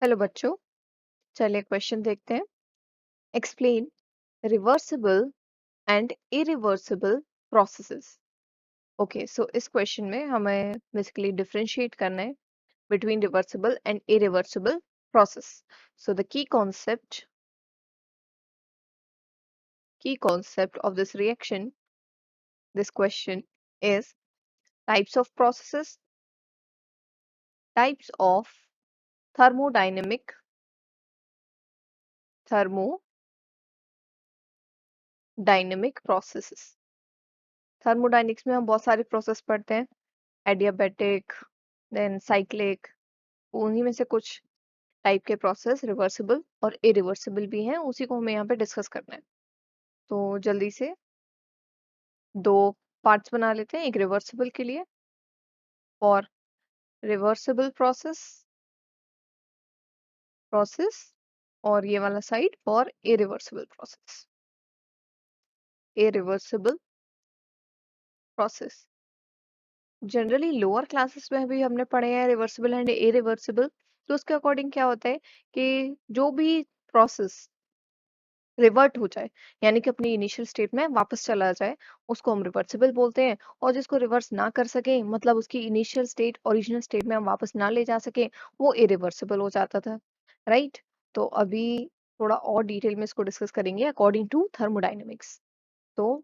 Hello बच्चों, चलिए question देखते हैं। Explain reversible and irreversible processes. Okay, so इस क्वेश्चन में हमें बेसिकली डिफरेंशिएट करना है between reversible and irreversible process. So the key concept of this reaction, this question is types of processes, types of thermodynamic processes। थर्मोडायनिक्स में हम बहुत सारे process पढ़ते हैं, एडियाबैटिक, देन साइक्लिक। उन्हीं में से कुछ टाइप के प्रोसेस रिवर्सिबल और इरिवर्सिबल भी हैं, उसी को हमें यहाँ पे डिस्कस करना है। तो जल्दी से दो पार्ट्स बना लेते हैं, एक रिवर्सिबल के लिए और रिवर्सिबल प्रोसेस और ये वाला side for irreversible process. Generally lower classes में भी हमने पढ़े हैं रिवर्सिबल एंड इरिवर्सिबल। तो उसके अकॉर्डिंग क्या होता है कि जो भी प्रोसेस रिवर्ट हो जाए, यानी कि अपनी इनिशियल स्टेट में वापस चला जाए, उसको हम रिवर्सिबल बोलते हैं। और जिसको रिवर्स ना कर सके, मतलब उसकी इनिशियल स्टेट ओरिजिनल स्टेट में हम वापस ना ले जा सके, वो इरिवर्सिबल हो जाता था। राइट। तो अभी थोड़ा और डिटेल में इसको डिस्कस करेंगे अकॉर्डिंग टू थर्मोडाइनमिक्स। तो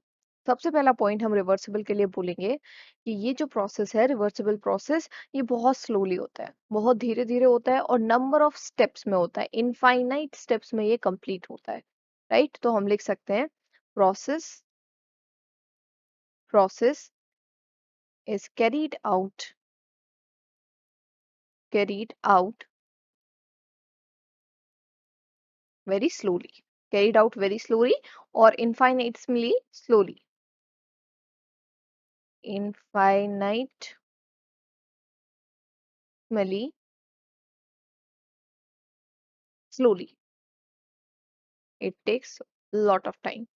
सबसे पहला पॉइंट हम रिवर्सिबल के लिए बोलेंगे कि ये जो प्रोसेस है रिवर्सिबल प्रोसेस, ये बहुत स्लोली होता है, बहुत धीरे धीरे होता है और नंबर ऑफ स्टेप्स में होता है, इनफाइनाइट स्टेप्स में ये कंप्लीट होता है। राइट। तो हम लिख सकते हैं process is carried out very slowly, carried out very slowly और infinitely slowly it takes lot of time,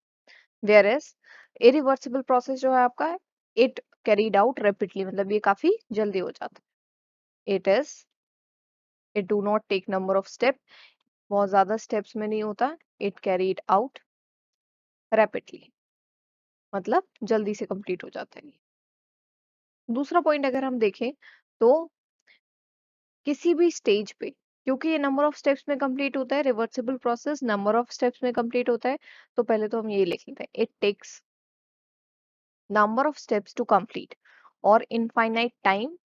whereas irreversible process जो है आपका, it carried out rapidly, मतलब ये काफी जल्दी हो जाता है। it do not take number of step, बहुत ज्यादा steps में नहीं होता, it carried out rapidly, मतलब जल्दी से कंप्लीट हो जाता है। दूसरा पॉइंट अगर हम देखें तो किसी भी स्टेज पे, क्योंकि ये नंबर ऑफ स्टेप्स में कंप्लीट होता है, reversible process number of steps में कंप्लीट होता है, तो पहले तो हम ये लिख लेते हैं, it takes number of steps to complete or infinite time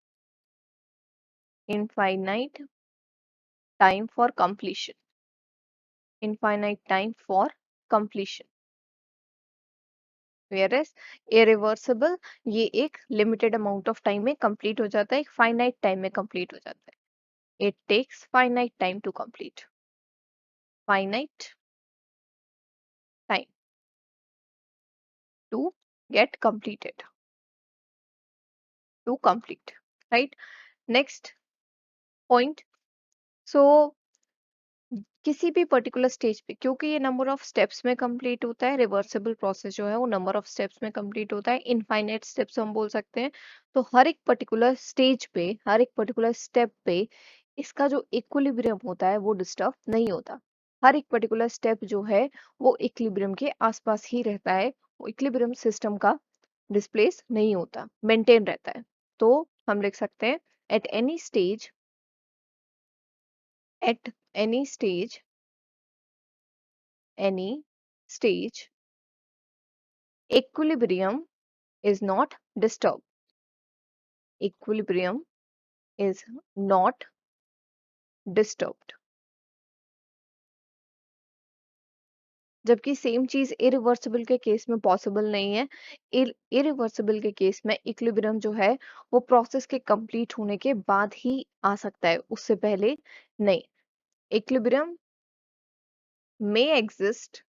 for completion, infinite time for completion, whereas irreversible ये एक limited amount of time में complete हो जाता है, एक finite time में complete हो जाता है। it takes finite time to complete, finite time to get completed, to complete, right? Next point, so किसी भी पर्टिकुलर स्टेज पे, क्योंकि ये नंबर ऑफ स्टेप्स में कंप्लीट होता है, रिवर्सिबल प्रोसेस जो है वो नंबर ऑफ स्टेप्स में कंप्लीट होता है, इनफाइनाइट स्टेप्स हम बोल सकते हैं। तो हर एक पर्टिकुलर स्टेज पे, हर एक पर्टिकुलर स्टेप पे इसका जो इक्विलिब्रियम होता है वो डिस्टर्ब नहीं होता। हर एक पर्टिकुलर स्टेप जो है वो इक्विलिब्रियम के आसपास ही रहता है, वो इक्विलिब्रियम सिस्टम का डिस्प्लेस नहीं होता, मेंटेन रहता है। तो हम लिख सकते हैं at at any stage any stage, equilibrium is not disturbed. Equilibrium is not disturbed. जबकि सेम चीज इरिवर्सिबल के केस में पॉसिबल नहीं है। इरिवर्सिबल के केस में इक्विलिब्रियम जो है वो प्रोसेस के कंप्लीट होने के बाद ही आ सकता है, उससे पहले नहीं। Equilibrium may exist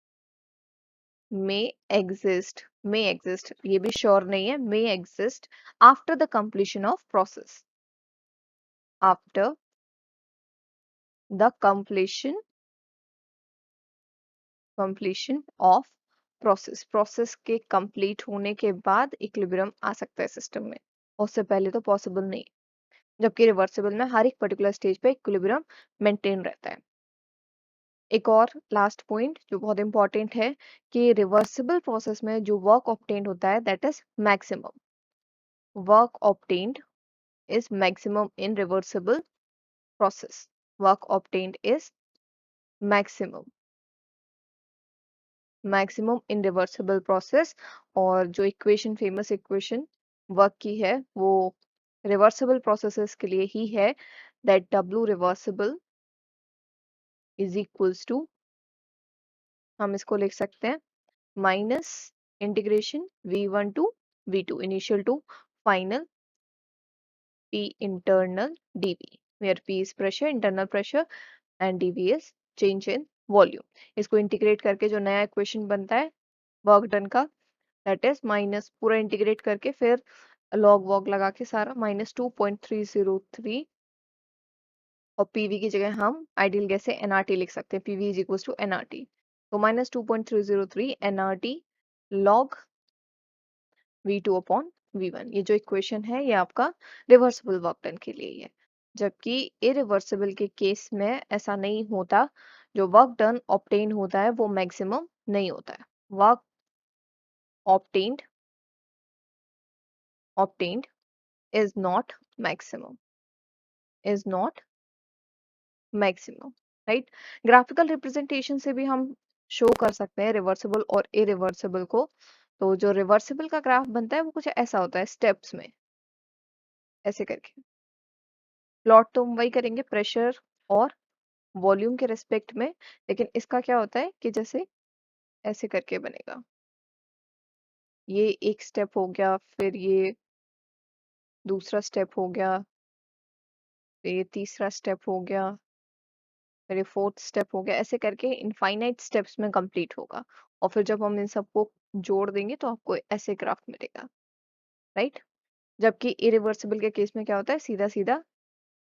may exist, ये भी श्योर नहीं है, may exist after the completion of process, after the completion of process के कंप्लीट होने के बाद इक्विलिब्रियम आ सकता है सिस्टम में, उससे पहले तो पॉसिबल नहीं। जबकि रिवर्सिबल में हर एक पर्टिकुलर स्टेज पे इक्विलिब्रियम मेंटेन रहता है। एक और लास्ट पॉइंट जो बहुत इंपॉर्टेंट है कि रिवर्सिबल प्रोसेस में जो वर्क ऑब्टेन्ड होता है that is maximum. Work obtained is maximum in reversible process. Work obtained is maximum in reversible process। और जो इक्वेशन फेमस इक्वेशन वर्क की है वो रिवर्सिबल प्रोसेसेस के लिए ही है, that W reversible is equals to, हम इसको लिख सकते हैं minus integration V1 to V2 initial to final P internal dV, where P is pressure, internal pressure and dV is change in volume। इसको इंटीग्रेट करके जो नया इक्वेशन बनता है वर्क डन का दैट इज माइनस, पूरा इंटीग्रेट करके फिर लॉग वॉग लगा के सारा -2.303 और पीवी की जगह हम आइडियल गैस से एनआरटी लिख सकते हैं, PV is equal to NRT. तो -2.303 NRT log V2 upon V1। ये जो इक्वेशन है ये आपका रिवर्सिबल वर्क डन के लिए है। जबकि इरिवर्सिबल के केस में ऐसा नहीं होता, जो वर्क डन ऑब्टेन होता है वो मैक्सिमम नहीं होता है। Work obtained obtained is not maximum, is not maximum, right? Graphical representation से भी हम शो कर सकते हैं रिवर्सिबल और इरिवर्सिबल को। तो जो रिवर्सिबल का ग्राफ बनता है वो कुछ ऐसा होता है स्टेप्स में, ऐसे करके प्लॉट तो हम वही करेंगे प्रेशर और वॉल्यूम के रिस्पेक्ट में, लेकिन इसका क्या होता है कि जैसे ऐसे करके बनेगा, ये एक स्टेप हो गया, फिर ये दूसरा स्टेप हो गया, फिर ये तीसरा स्टेप हो गया, फिर ये फोर्थ स्टेप हो गया, ऐसे करके इनफाइनाइट स्टेप्स में कंप्लीट होगा। और फिर जब हम इन सबको जोड़ देंगे तो आपको ऐसे ग्राफ मिलेगा, राइट? जबकि इरिवर्सिबल के केस में क्या होता है, सीधा सीधा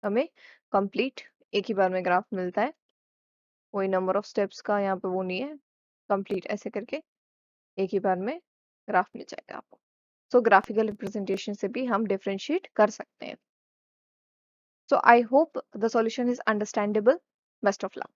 हमें कंप्लीट एक ही बार में ग्राफ मिलता है, कोई नंबर ऑफ स्टेप्स का यहाँ पे वो नहीं है, कंप्लीट ऐसे करके एक ही बार में ग्राफ मिल जाएगा आपको। सो ग्राफिकल रिप्रेजेंटेशन से भी हम डिफरेंशिएट कर सकते हैं। So I hope the solution is understandable. Best of luck.